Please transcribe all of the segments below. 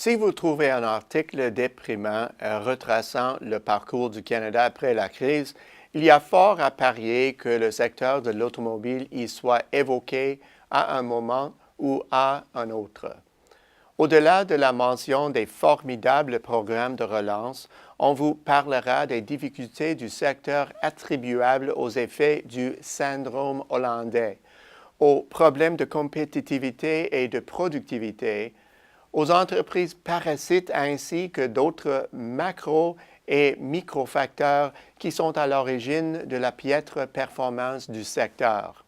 Si vous trouvez un article déprimant retraçant le parcours du Canada après la crise, il y a fort à parier que le secteur de l'automobile y soit évoqué à un moment ou à un autre. Au-delà de la mention des formidables programmes de relance, on vous parlera des difficultés du secteur attribuables aux effets du syndrome hollandais, aux problèmes de compétitivité et de productivité, aux entreprises parasites ainsi que d'autres macro- et micro-facteurs qui sont à l'origine de la piètre performance du secteur.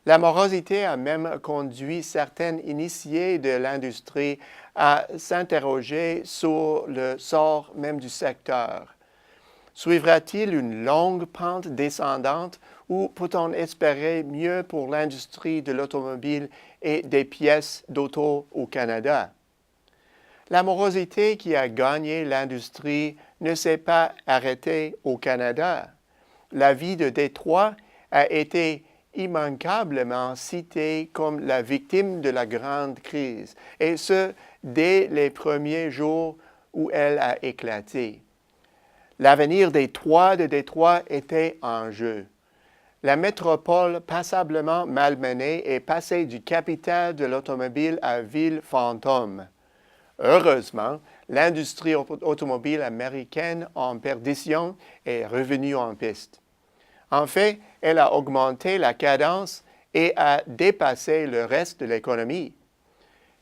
La morosité a même conduit certains initiés de l'industrie à s'interroger sur le sort même du secteur. Suivra-t-il une longue pente descendante ou peut-on espérer mieux pour l'industrie de l'automobile et des pièces d'auto au Canada? La morosité qui a gagné l'industrie ne s'est pas arrêtée au Canada. La vie de Détroit a été immanquablement citée comme la victime de la grande crise, et ce, dès les premiers jours où elle a éclaté. L'avenir des toits de Détroit était en jeu. La métropole passablement malmenée est passée du capital de l'automobile à ville fantôme. Heureusement, l'industrie automobile américaine en perdition est revenue en piste. En fait, elle a augmenté la cadence et a dépassé le reste de l'économie.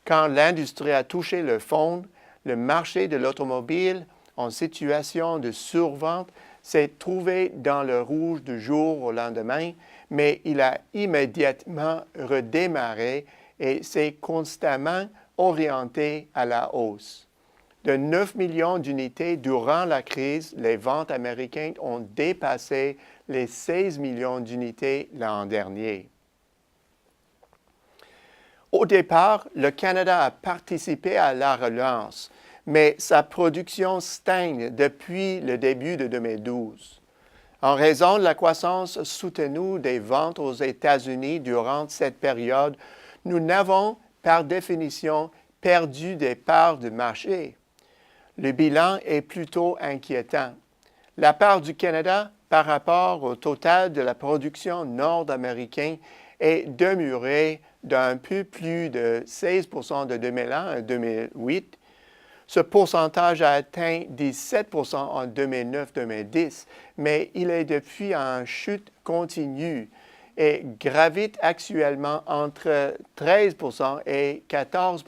Quand l'industrie a touché le fond, le marché de l'automobile, en situation de survente, s'est trouvé dans le rouge du jour au lendemain, mais il a immédiatement redémarré et s'est constamment orienté à la hausse. De 9 millions d'unités durant la crise, les ventes américaines ont dépassé les 16 millions d'unités l'an dernier. Au départ, le Canada a participé à la relance, mais sa production stagne depuis le début de 2012. En raison de la croissance soutenue des ventes aux États-Unis durant cette période, nous n'avons, par définition, perdu des parts de marché. Le bilan est plutôt inquiétant. La part du Canada par rapport au total de la production nord-américaine est demeurée d'un peu plus de 16 de 2001 à 2008. Ce pourcentage a atteint 17 en 2009-2010, mais il est depuis en chute continue et gravite actuellement entre 13 et 14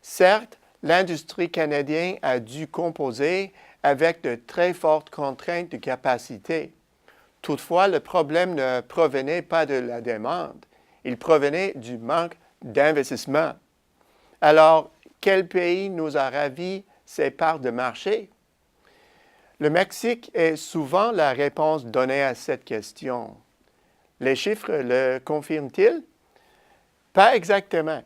Certes, l'industrie canadienne a dû composer avec de très fortes contraintes de capacité. Toutefois, le problème ne provenait pas de la demande, il provenait du manque d'investissement. Alors, quel pays nous a ravi ses parts de marché? Le Mexique est souvent la réponse donnée à cette question. Les chiffres le confirment-ils? Pas exactement.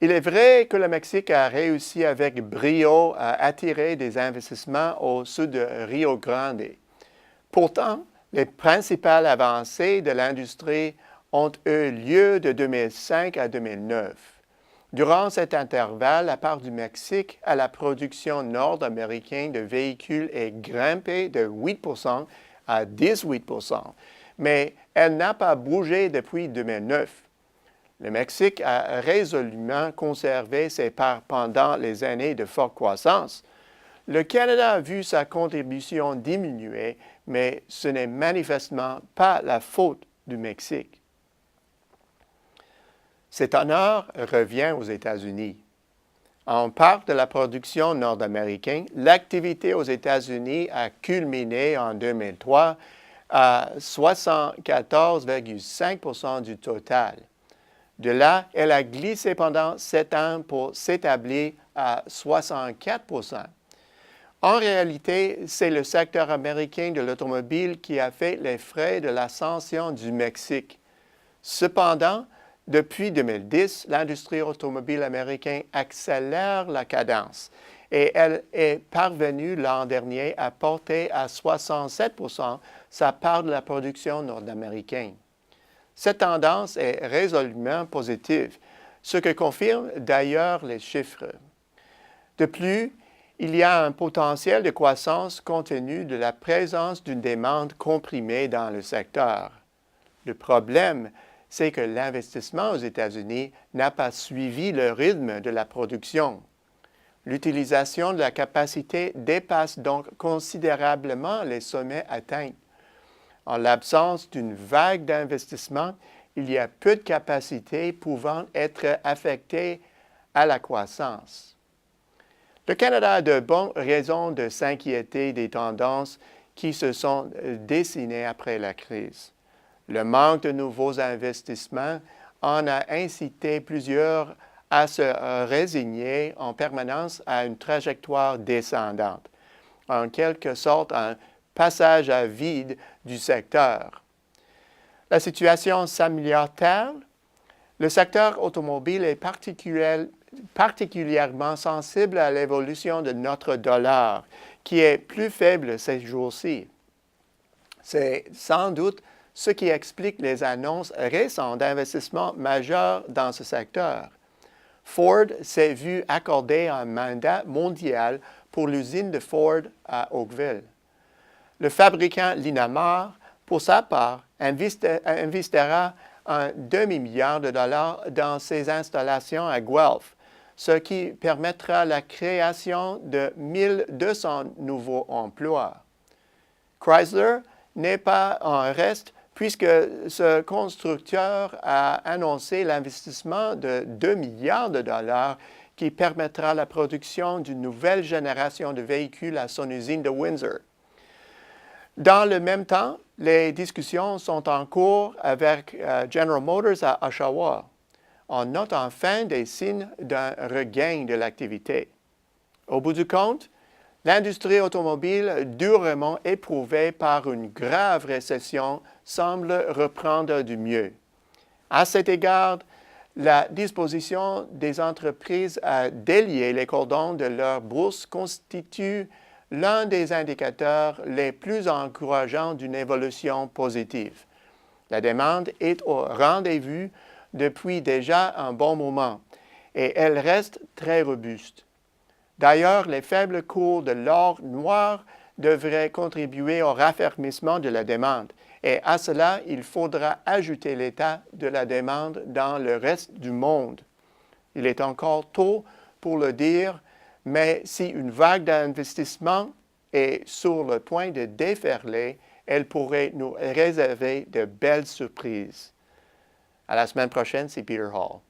Il est vrai que le Mexique a réussi avec brio à attirer des investissements au sud de Rio Grande. Pourtant, les principales avancées de l'industrie ont eu lieu de 2005 à 2009. Durant cet intervalle, la part du Mexique à la production nord-américaine de véhicules est grimpée de 8 à 18 mais elle n'a pas bougé depuis 2009. Le Mexique a résolument conservé ses parts pendant les années de forte croissance. Le Canada a vu sa contribution diminuer, mais ce n'est manifestement pas la faute du Mexique. Cet honneur revient aux États-Unis. En part de la production nord-américaine, l'activité aux États-Unis a culminé en 2003 à 74,5 du total. De là, elle a glissé pendant 7 ans pour s'établir à 64 En réalité, c'est le secteur américain de l'automobile qui a fait les frais de l'ascension du Mexique. Cependant, depuis 2010, l'industrie automobile américaine accélère la cadence et elle est parvenue l'an dernier à porter à 67 sa part de la production nord-américaine. Cette tendance est résolument positive, ce que confirment d'ailleurs les chiffres. De plus, il y a un potentiel de croissance compte tenu de la présence d'une demande comprimée dans le secteur. Le problème, c'est que l'investissement aux États-Unis n'a pas suivi le rythme de la production. L'utilisation de la capacité dépasse donc considérablement les sommets atteints. En l'absence d'une vague d'investissement, il y a peu de capacités pouvant être affectées à la croissance. Le Canada a de bonnes raisons de s'inquiéter des tendances qui se sont dessinées après la crise. Le manque de nouveaux investissements en a incité plusieurs à se résigner en permanence à une trajectoire descendante, en quelque sorte un passage à vide du secteur. La situation s'améliore-t-elle? Le secteur automobile est particulièrement sensible à l'évolution de notre dollar, qui est plus faible ces jours-ci. C'est sans doute ce qui explique les annonces récentes d'investissements majeurs dans ce secteur. Ford s'est vu accorder un mandat mondial pour l'usine de Ford à Oakville. Le fabricant Linamar, pour sa part, investira un demi-milliard de dollars dans ses installations à Guelph, ce qui permettra la création de 1200 nouveaux emplois. Chrysler n'est pas en reste puisque ce constructeur a annoncé l'investissement de 2 milliards de dollars qui permettra la production d'une nouvelle génération de véhicules à son usine de Windsor. Dans le même temps, les discussions sont en cours avec General Motors à Oshawa. On note enfin des signes d'un regain de l'activité. Au bout du compte, l'industrie automobile durement éprouvée par une grave récession semble reprendre du mieux. À cet égard, la disposition des entreprises à délier les cordons de leur bourse constitue l'un des indicateurs les plus encourageants d'une évolution positive. La demande est au rendez-vous depuis déjà un bon moment et elle reste très robuste. D'ailleurs, les faibles cours de l'or noir devraient contribuer au raffermissement de la demande et à cela, il faudra ajouter l'état de la demande dans le reste du monde. Il est encore tôt pour le dire, mais si une vague d'investissement est sur le point de déferler, elle pourrait nous réserver de belles surprises. À la semaine prochaine, c'est Peter Hall.